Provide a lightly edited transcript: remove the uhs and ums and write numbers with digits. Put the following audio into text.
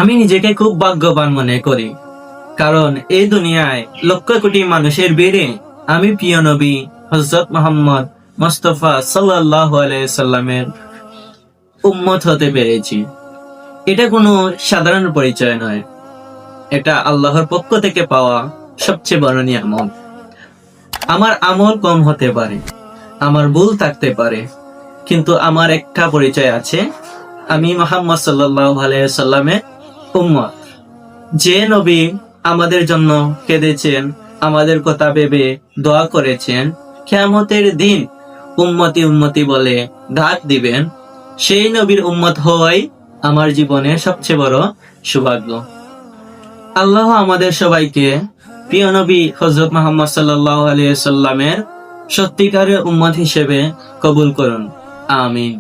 আমি নিজেকে খুব ভাগ্যবান মনে করি, কারণ এই দুনিয়ায় লক্ষ কোটি মানুষের ভিড়ে আমি প্রিয় নবী হযরত মুহাম্মদ মুস্তাফা সাল্লাল্লাহু আলাইহি সাল্লামের উম্মত হতে পেরেছি। এটা কোনো সাধারণ পরিচয় নয়, এটা আল্লাহর পক্ষ থেকে পাওয়া সবচেয়ে বড় নিয়ামত। আমার আমল কম হতে পারে, আমার ভুল থাকতে পারে, কিন্তু আমার একটা পরিচয় আছে, আমি মুহাম্মদ সাল্লাল্লাহু আলাইহি সাল্লামের উম্মত। যে নবী আমাদের জন্য কেঁদেছেন, আমাদের কথা ভেবে দোয়া করেছেন, কিয়ামতের দিন উম্মতি উম্মতি বলে ডাক দিবেন, সেই নবীর উম্মত হওয়াই আমার জীবনের সবচেয়ে বড় সৌভাগ্য। আল্লাহ আমাদের সবাইকে প্রিয় নবী হযরত মুহাম্মদ সাল্লাল্লাহু আলাইহি সাল্লামের সত্যিকারের উম্মত হিসেবে কবুল করুন। আমিন।